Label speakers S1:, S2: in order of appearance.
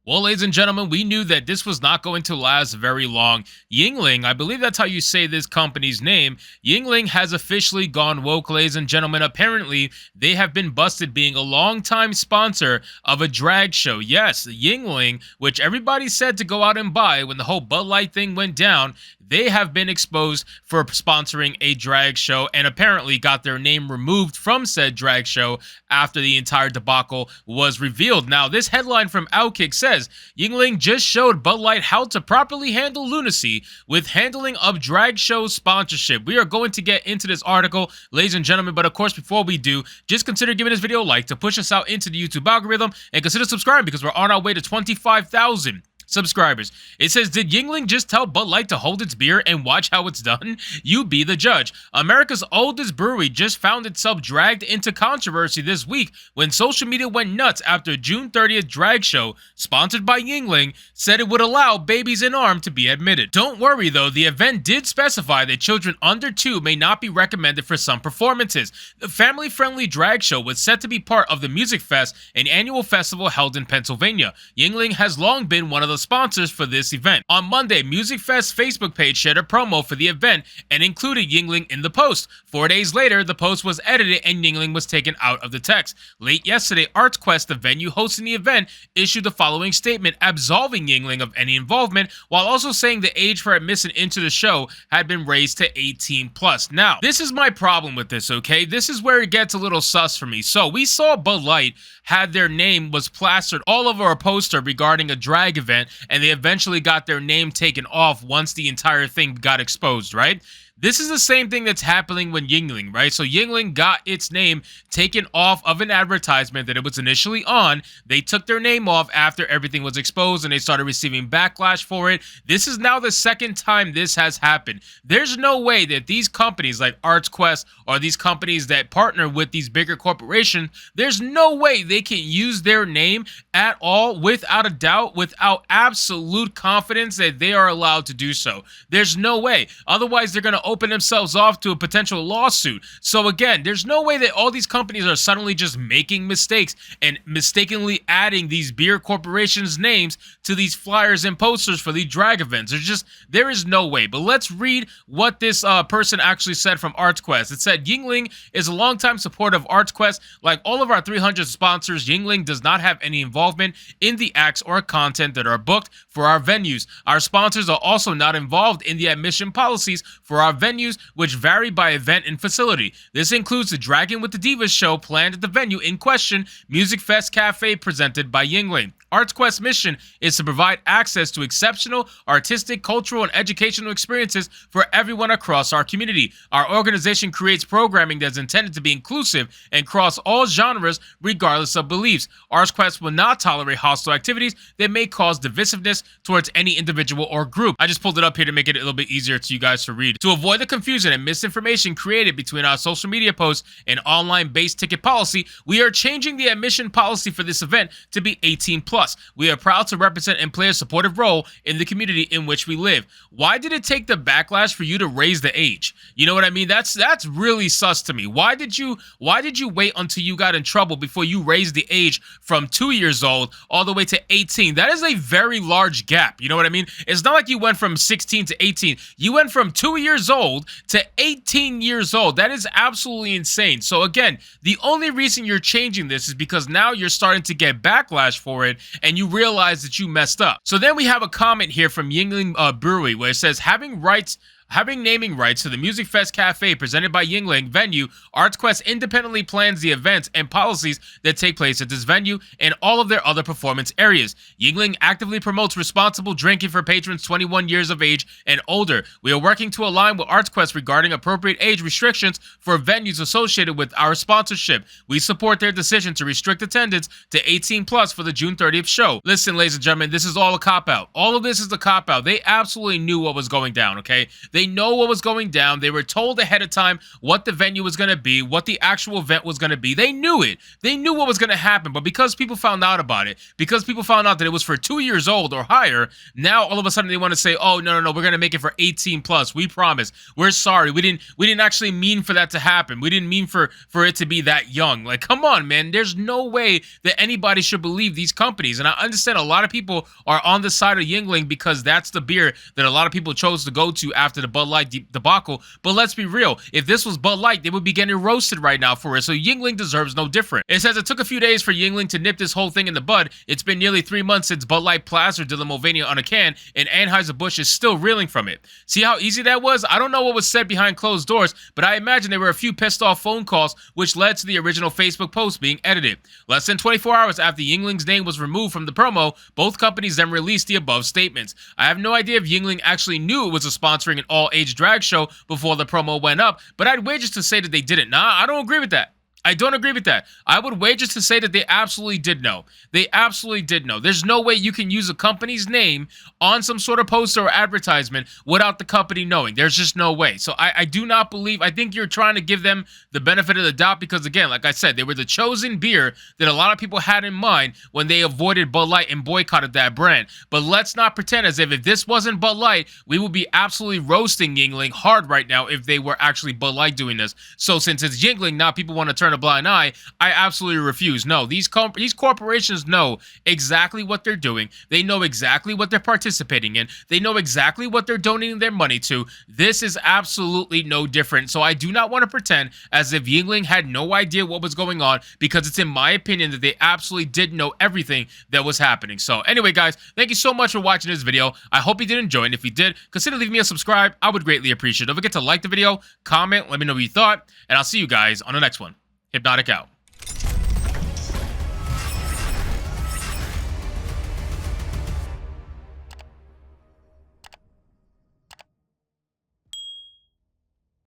S1: Well, ladies and gentlemen, we knew that this was not going to last very long. Yuengling, I believe that's how you say this company's name. Yuengling has officially gone woke, ladies and gentlemen. Apparently, they have been busted being a longtime sponsor of a drag show. Yes, Yuengling, which everybody said to go out and buy when the whole Bud Light thing went down, they have been exposed for sponsoring a drag show and apparently got their name removed from said drag show after the entire debacle was revealed. Now, this headline from Outkick says, Yuengling just showed Bud Light how to properly handle lunacy with handling of drag show sponsorship. We are going to get into this article, ladies and gentlemen, but of course, before we do, just consider giving this video a like to push us out into the YouTube algorithm and consider subscribing because we're on our way to 25,000 subscribers. It says, did Yuengling just tell Bud Light to hold its beer and watch how it's done? You be the judge. America's oldest brewery just found itself dragged into controversy this week when social media went nuts after a June 30th drag show sponsored by Yuengling said it would allow babies in arm to be admitted. Don't worry though, the event did specify that children under 2 may not be recommended for some performances. The family-friendly drag show was set to be part of the Music Fest, an annual festival held in Pennsylvania. Yuengling has long been one of the sponsors for this event. On Monday, Music Fest Facebook page shared a promo for the event and included Yuengling in the post. 4 days later, the post was edited and Yuengling was taken out of the text. Late yesterday, Arts Quest, the venue hosting the event, issued the following statement absolving Yuengling of any involvement while also saying the age for admission into the show had been raised to 18 plus. Now, this is my problem with this, okay? This is where it gets a little sus for me. So we saw Bud Light had their name was plastered all over a poster regarding a drag event, and they eventually got their name taken off once the entire thing got exposed, right? This is the same thing that's happening with Yuengling, right? So Yuengling got its name taken off of an advertisement that it was initially on. They took their name off after everything was exposed and they started receiving backlash for it. This is now the second time this has happened. There's no way that these companies like Arts Quest or these companies that partner with these bigger corporations, there's no way they can use their name at all without a doubt, without absolute confidence that they are allowed to do so. There's no way. Otherwise, they're going to open themselves off to a potential lawsuit. So again, there's no way that all these companies are suddenly just making mistakes and mistakenly adding these beer corporations' names to these flyers and posters for these drag events. There is no way. But let's read what this person actually said from Arts Quest. It said, Yuengling is a longtime supporter of Arts Quest. Like all of our 300 sponsors, Yuengling does not have any involvement in the acts or content that are booked for our venues. Our sponsors are also not involved in the admission policies for our venues, which vary by event and facility. This includes the Dragon with the Divas show planned at the venue in question, Music Fest Cafe, presented by Yuengling. Arts Quest's mission is to provide access to exceptional artistic, cultural, and educational experiences for everyone across our community. Our organization creates programming that is intended to be inclusive and cross all genres regardless of beliefs. Arts Quest will not tolerate hostile activities that may cause divisiveness towards any individual or group. I just pulled it up here to make it a little bit easier to you guys to read. To avoid the confusion and misinformation created between our social media posts and online-based ticket policy, we are changing the admission policy for this event to be 18 plus. We are proud to represent and play a supportive role in the community in which we live. Why did it take the backlash for you to raise the age? You know what I mean? That's really sus to me. Why did you wait until you got in trouble before you raised the age from 2 years old all the way to 18? That is a very large gap. You know what I mean? It's not like you went from 16 to 18. You went from 2 years old to 18 years old. That is absolutely insane. So again, the only reason you're changing this is because now you're starting to get backlash for it and you realize that you messed up. So then we have a comment here from Yuengling Brewery where it says, Having naming rights to the Music Fest Cafe presented by Yuengling venue, Arts Quest independently plans the events and policies that take place at this venue and all of their other performance areas. Yuengling actively promotes responsible drinking for patrons 21 years of age and older. We are working to align with Arts Quest regarding appropriate age restrictions for venues associated with our sponsorship. We support their decision to restrict attendance to 18 plus for the June 30th show. Listen, ladies and gentlemen, this is all a cop-out. All of this is a cop-out. They absolutely knew what was going down, okay? They know what was going down. They were told ahead of time what the venue was going to be, what the actual event was going to be. They knew it. They knew what was going to happen. But because people found out about it, because people found out that it was for 2 years old or higher, now all of a sudden they want to say, oh, no, we're going to make it for 18 plus. We promise. We're sorry. We didn't actually mean for that to happen. We didn't mean for it to be that young. Like, come on, man. There's no way that anybody should believe these companies. And I understand a lot of people are on the side of Yuengling because that's the beer that a lot of people chose to go to after the Bud Light debacle. But let's be real. If this was Bud Light, they would be getting roasted right now for it. So Yuengling deserves no different. It says it took a few days for Yuengling to nip this whole thing in the bud. It's been nearly 3 months since Bud Light plastered Dylan Mulvaney on a can, and Anheuser-Busch is still reeling from it. See how easy that was? I don't know what was said behind closed doors, but I imagine there were a few pissed off phone calls, which led to the original Facebook post being edited. Less than 24 hours after Yuengling's name was removed from the promo, both companies then released the above statements. I have no idea if Yuengling actually knew it was sponsoring an all-age drag show before the promo went up, but I'd wager to say that they didn't. Nah, I don't agree with that. I don't agree with that. I would wager to say that they absolutely did know. They absolutely did know. There's no way you can use a company's name on some sort of poster or advertisement without the company knowing. There's just no way. So I do not believe, I think you're trying to give them the benefit of the doubt because, again, like I said, they were the chosen beer that a lot of people had in mind when they avoided Bud Light and boycotted that brand. But let's not pretend as if this wasn't Bud Light, we would be absolutely roasting Yuengling hard right now if they were actually Bud Light doing this. So since it's Yuengling, now people want to turn a blind eye. I absolutely refuse. No, these corporations know exactly what they're doing. They know exactly what they're participating in. They know exactly what they're donating their money to. This is absolutely no different. So I do not want to pretend as if Yuengling had no idea what was going on, because it's in my opinion that they absolutely did know everything that was happening. So anyway, guys, thank you so much for watching this video. I hope you did enjoy, and if you did, consider leaving me a subscribe. I would greatly appreciate it. Don't forget to like the video, comment, let me know what you thought, and I'll see you guys on the next one. Hypnotic out.